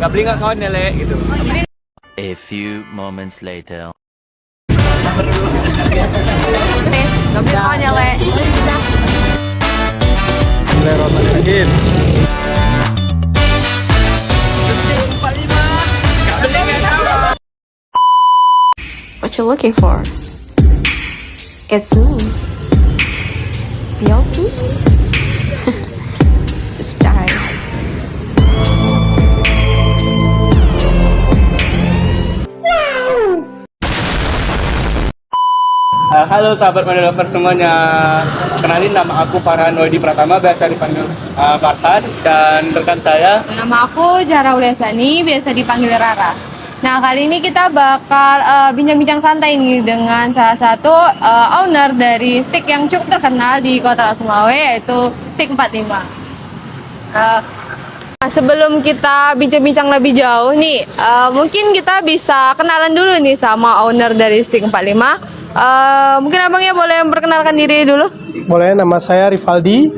nggak beli nggak kawan Le gitu. A few moments later. Gak bisa kawan ya, Le. What you looking for? It's me, Yoki. It's a style. Halo sahabat Money Lover semuanya. Kenalin, nama aku Farhan Wadi Pratama, biasa dipanggil Farhan, dan rekan saya. Nama aku Zahra Uliasani, biasa dipanggil Rara. Nah, kali ini kita bakal bincang-bincang santai nih dengan salah satu owner dari stick yang cukup terkenal di Kota Sumawe, yaitu Stick 45. Nah, sebelum kita bincang-bincang lebih jauh nih, mungkin kita bisa kenalan dulu nih sama owner dari Stick 45. Mungkin abangnya boleh memperkenalkan diri dulu? Boleh, nama saya Rivaldi.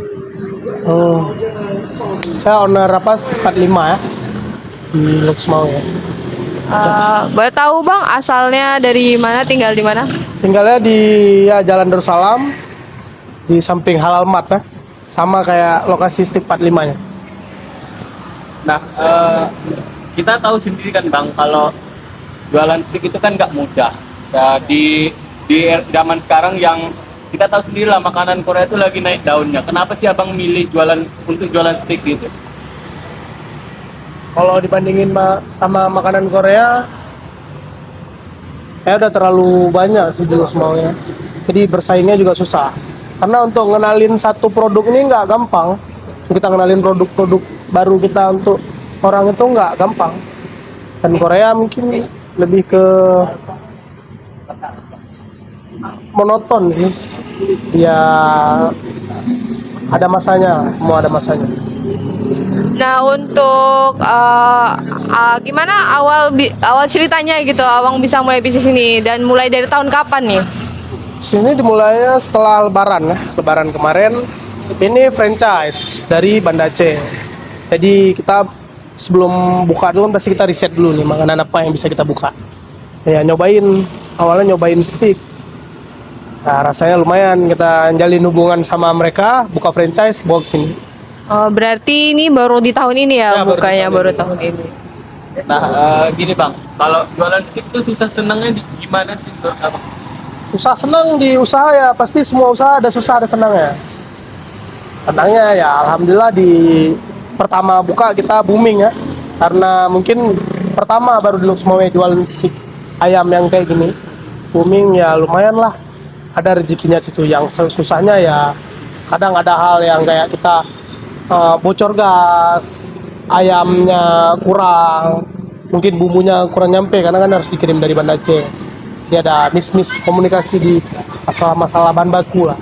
Saya owner Stick 45 ya, di Luxmau ya. Boleh tahu bang, asalnya dari mana, tinggal di mana? Tinggalnya di Jalan Darussalam, di samping Halal Mart ya. Sama kayak lokasi Stick 45 nya. Nah, kita tahu sendiri kan bang, kalau jualan stick itu kan nggak mudah. Ya, di zaman sekarang yang kita tahu sendiri lah, makanan Korea itu lagi naik daunnya. Kenapa sih abang milih untuk jualan stick gitu? Kalau dibandingin sama makanan Korea, udah terlalu banyak sih di Luxmau ya. Jadi bersaingnya juga susah. Karena untuk ngenalin satu produk ini nggak gampang. Kita ngenalin produk-produk baru kita untuk orang itu nggak gampang. Dan Korea mungkin lebih ke monoton sih. Ya ada masanya, semua ada masanya. Nah, untuk gimana awal ceritanya gitu, abang bisa mulai bisnis ini, dan mulai dari tahun kapan nih? Sini dimulainya setelah Lebaran ya, Lebaran kemarin. Ini franchise dari Banda Aceh. Jadi kita sebelum buka dulu pasti kita riset dulu nih makanan apa yang bisa kita buka. Ya awalnya nyobain stick. Nah, rasanya lumayan, kita jalin hubungan sama mereka, buka franchise, bawa ke sini. Berarti ini baru di tahun ini ya, bukanya baru tahun ini. Nah, gini bang, kalau jualan stick itu susah senangnya gimana sih menurut abang? Susah senang di usaha ya, pasti semua usaha ada susah ada senangnya. Senangnya ya alhamdulillah di pertama buka kita booming ya, karena mungkin pertama baru di Luxmau jual stick ayam yang kayak gini, booming ya, lumayan lah, ada rezekinya situ. Yang susahnya ya kadang ada hal yang kayak kita bocor gas, ayamnya kurang, mungkin bumbunya kurang nyampe karena kan harus dikirim dari Banda Aceh. Jadi ada miss komunikasi di masalah bahan baku lah.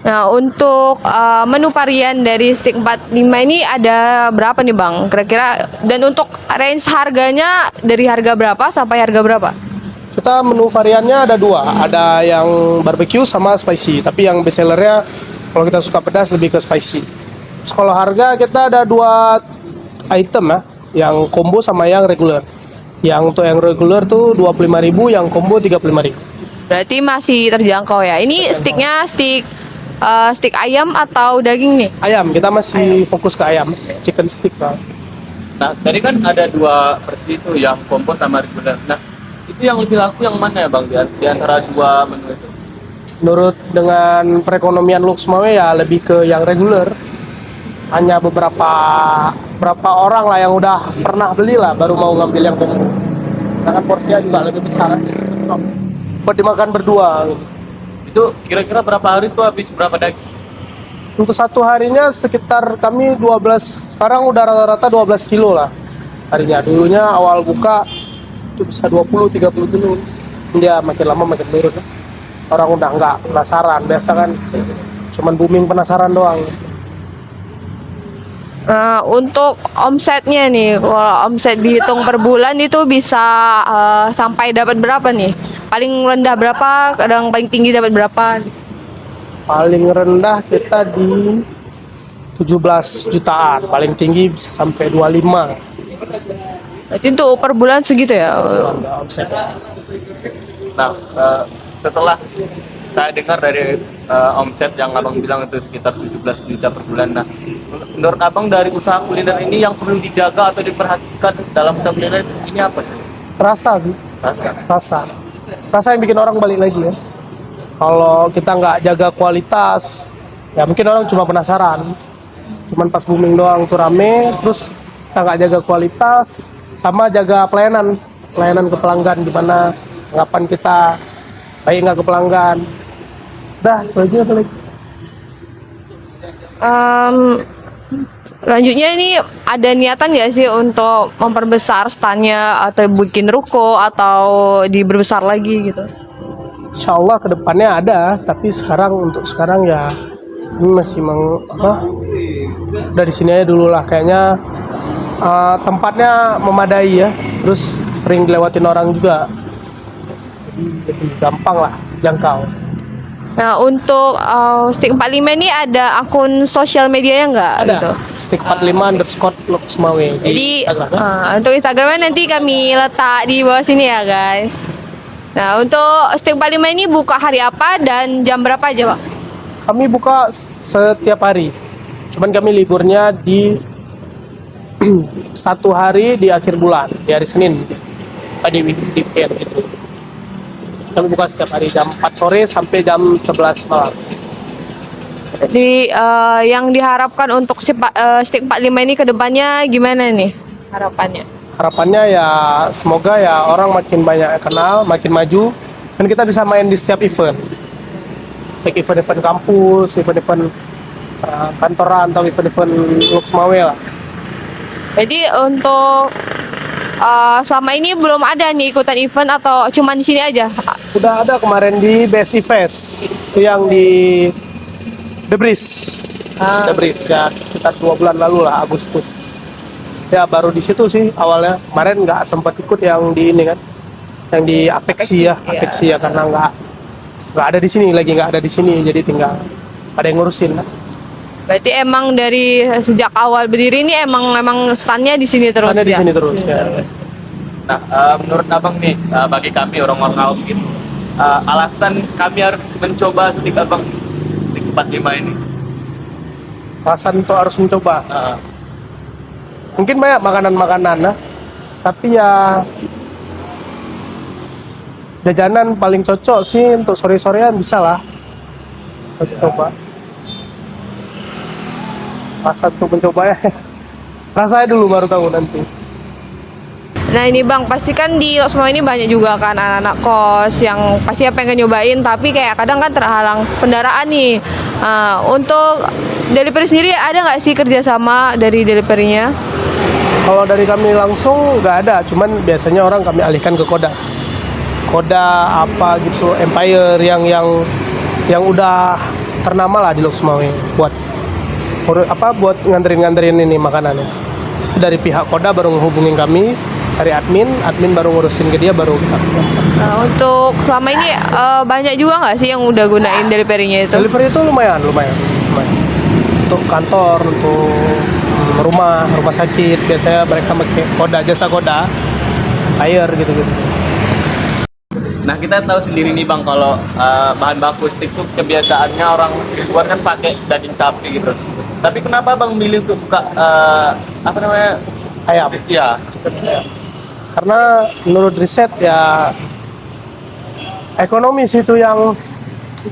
Nah, untuk menu varian dari Stick 45 ini ada berapa nih bang, kira-kira? Dan untuk range harganya dari harga berapa sampai harga berapa? Kita menu variannya ada dua, ada yang barbecue sama spicy. Tapi yang best sellernya kalau kita suka pedas lebih ke spicy. Terus kalau harga kita ada dua item ya, yang combo sama yang regular. Yang untuk yang regular tuh 25.000, yang combo 35.000. Berarti masih terjangkau ya. Ini sticknya stick ayam atau daging nih? Ayam, kita masih fokus ke ayam, chicken stick soalnya. Nah, tadi kan ada dua versi itu, yang combo sama regular. Nah, itu yang lebih laku yang mana ya bang di antara dua menu itu? Menurut dengan perekonomian Luxmau ya lebih ke yang regular. Hanya beberapa orang lah yang udah pernah beli lah baru mau ngambil yang combo. Karena porsinya juga lebih besar, buat dimakan berdua. Itu kira-kira berapa hari tuh habis berapa daging? Untuk satu harinya sekitar kami 12, sekarang udah rata-rata 12 kilo lah harinya. Dulunya awal buka itu bisa 20-30 kilo. Dia makin lama makin turun. Orang udah nggak penasaran, biasa kan cuman booming penasaran doang. Untuk omsetnya nih, kalau omset dihitung per bulan itu bisa sampai dapat berapa nih? Paling rendah berapa, kadang paling tinggi dapat berapa? Paling rendah kita di 17 jutaan, paling tinggi bisa sampai 25. Berarti untuk per bulan segitu ya? Ada omset. Nah, setelah saya dengar dari omset yang abang bilang itu sekitar 17 juta per bulan. Nah, menurut abang dari usaha kuliner ini yang perlu dijaga atau diperhatikan dalam usaha kuliner ini apa sih? Rasa sih, Rasa. rasa yang bikin orang balik lagi ya. Kalau kita nggak jaga kualitas, ya mungkin orang cuma penasaran. Cuman pas booming doang tuh rame, terus kita nggak jaga kualitas, sama jaga pelayanan ke pelanggan, gimana tanggapan kita, baik nggak ke pelanggan. Dah, itu aja paling. Lanjutnya ini ada niatan nggak sih untuk memperbesar standnya atau bikin ruko atau diperbesar lagi gitu? Insya Allah kedepannya ada, tapi untuk sekarang ya ini masih dari sini aja dulu lah. Kayaknya tempatnya memadai ya, terus sering dilewatin orang juga, jadi gampang lah jangkau. Nah, untuk Stick 45 ini ada akun sosial medianya nggak Ada gitu? stick 45_Loksmawe Jadi di Instagram, ya. untuk Instagramnya nanti kami letak di bawah sini ya guys. Nah, untuk Stick 45 ini buka hari apa dan jam berapa aja Pak? Kami buka setiap hari, cuman kami liburnya di satu hari di akhir bulan, di hari Senin, di weekend itu. Kami buka setiap hari jam 4 sore sampai jam 11 malam. Jadi yang diharapkan untuk Stick 45 ini ke depannya gimana nih harapannya? Harapannya ya semoga ya orang makin banyak kenal, makin maju, dan kita bisa main di setiap event. Baik event-event kampus, event-event kantoran, atau event-event Loksmawe lah. Jadi untuk selama ini belum ada nih ikutan event atau cuma di sini aja? Udah ada kemarin di BSI Fest, itu yang di Debris. Debris ya sekitar 2 bulan lalu lah, Agustus. Ya baru di situ sih awalnya. Kemarin nggak sempat ikut yang di ini kan, yang di Apexi ya, Apexi ya karena nggak ada di sini lagi, nggak ada di sini, jadi tinggal ada yang ngurusin. Berarti emang dari sejak awal berdiri ini emang standnya di sini terus Ada di ya? sini terus ya. Nah, menurut abang nih, bagi kami orang-orang awam gitu, alasan kami harus mencoba stick abang, stick 45 ini. Alasan untuk harus mencoba. Uh, Mungkin banyak makanan-makanan lah, tapi ya jajanan paling cocok sih untuk sore-sorean bisa lah. Harus coba. Rasa untuk mencoba ya. Rasanya dulu baru tahu nanti. Nah ini Bang, pasti kan di Loksmawe ini banyak juga kan anak-anak kos yang pasti pengen nyobain tapi kayak kadang kan terhalang kendaraan nih. Untuk delivery sendiri ada nggak sih kerjasama dari deliverynya? Kalau dari kami langsung nggak ada, cuman biasanya orang kami alihkan ke Koda apa gitu, Empire yang udah ternama lah di Loksmawe buat nganterin ini makanannya. Itu dari pihak Koda baru menghubungin kami, dari admin baru ngurusin ke dia, baru kita. Nah, untuk selama ini banyak juga nggak sih yang udah gunain deliverynya itu? Delivery itu lumayan. Untuk kantor, untuk rumah sakit biasanya mereka pakai Koda, jasa Koda, air gitu-gitu. Nah, kita tahu sendiri nih Bang, kalau bahan baku stick tuh kebiasaannya orang di luar kan pakai daging sapi gitu. Tapi kenapa Bang milih untuk buka Ayam. Ya, Karena menurut riset ya ekonomis itu yang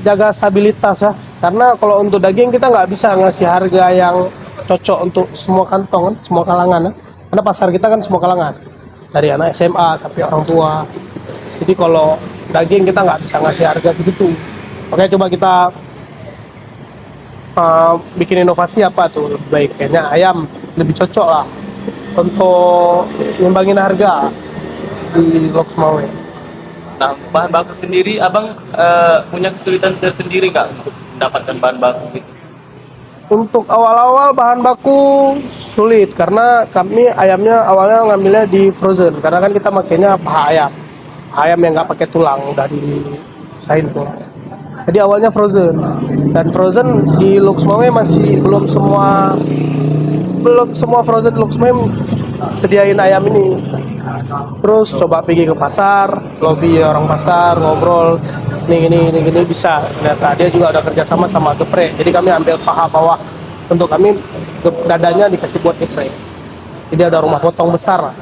jaga stabilitas ya. Karena kalau untuk daging kita nggak bisa ngasih harga yang cocok untuk semua kantong kan, semua kalangan ya. Karena pasar kita kan semua kalangan, dari anak SMA sampai orang tua. Jadi kalau daging kita nggak bisa ngasih harga begitu. Makanya coba kita bikin inovasi apa tuh lebih baik, kayaknya ayam lebih cocok lah untuk ngimbangin harga di Loksmawe. nah untuk bahan baku sendiri, Abang punya kesulitan tersendiri nggak untuk mendapatkan bahan baku gitu? Untuk awal-awal bahan baku sulit karena kami ayamnya awalnya ngambilnya di frozen, karena kan kita makainya paha ayam yang nggak pakai tulang, udah disain tuh. Jadi awalnya frozen, dan frozen di Loksmawe masih belum semua frozen di Loksmawe sediain ayam ini. Terus coba pergi ke pasar, lobby orang pasar, ngobrol, ini gini bisa. Ternyata dia juga udah kerjasama sama geprek. Jadi kami ambil paha bawah untuk kami dadanya dikasih buat geprek. Jadi ada rumah potong besar lah.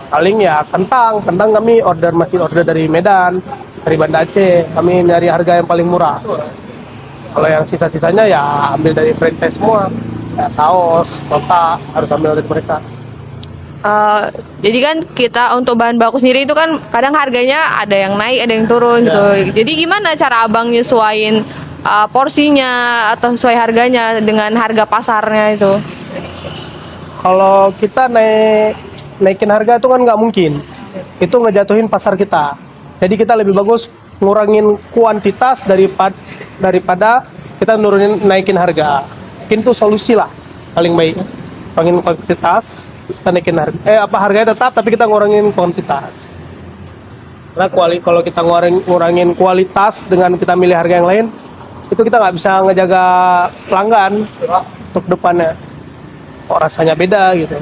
Paling ya kentang kami masih order dari Medan, dari Banda Aceh. Kami nyari harga yang paling murah. Kalau yang sisa-sisanya ya ambil dari franchise semua. Ya saus, kotak harus ambil dari mereka. Jadi kan kita untuk bahan baku sendiri itu kan kadang harganya ada yang naik, ada yang turun gitu. Jadi gimana cara abang nyesuaiin porsinya atau sesuai harganya dengan harga pasarnya itu? Kalau kita naikin harga itu kan nggak mungkin. Itu ngejatuhin pasar kita. Jadi kita lebih bagus ngurangin kuantitas daripada kita naikin harga. Mungkin itu solusi lah paling baik. Ngurangin kuantitas, kita naikin harga. Harganya tetap tapi kita ngurangin kuantitas. Karena kalau kita ngurangin kualitas dengan kita milih harga yang lain, itu kita nggak bisa ngejaga pelanggan untuk depannya. Kok rasanya beda gitu.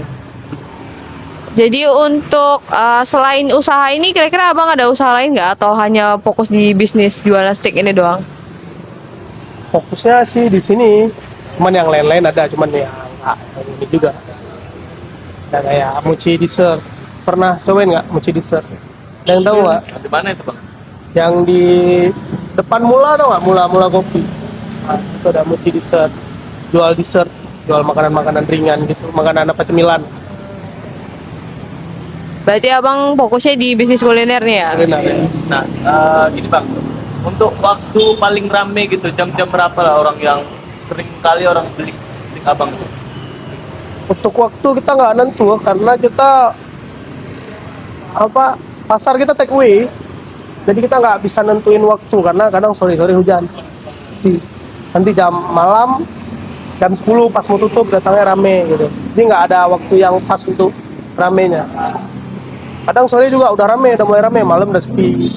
Jadi untuk selain usaha ini kira-kira abang ada usaha lain nggak atau hanya fokus di bisnis jualan steak ini doang? Fokusnya sih di sini, cuman yang lain-lain ada, cuman ya nggak ini juga. Ada kayak mochi dessert. Pernah cobain nggak mochi dessert? Ada yang tahu nggak? Di mana itu bang? Yang di depan Mula tau nggak? Mula kopi. Nah, itu ada mochi dessert. Jual makanan-makanan ringan gitu, makanan apa cemilan. Berarti abang fokusnya di bisnis kuliner nih ya? Enak ya. Nah, gini bang, untuk waktu paling rame gitu, jam-jam berapa lah orang yang sering kali orang beli steak abang itu? Untuk waktu kita nggak nentu karena kita pasar kita take away, jadi kita nggak bisa nentuin waktu karena kadang sore hujan. Nanti jam malam jam 10 pas mau tutup datangnya rame gitu. Jadi nggak ada waktu yang pas untuk ramenya. Kadang sore juga udah mulai rame, malam udah sepi.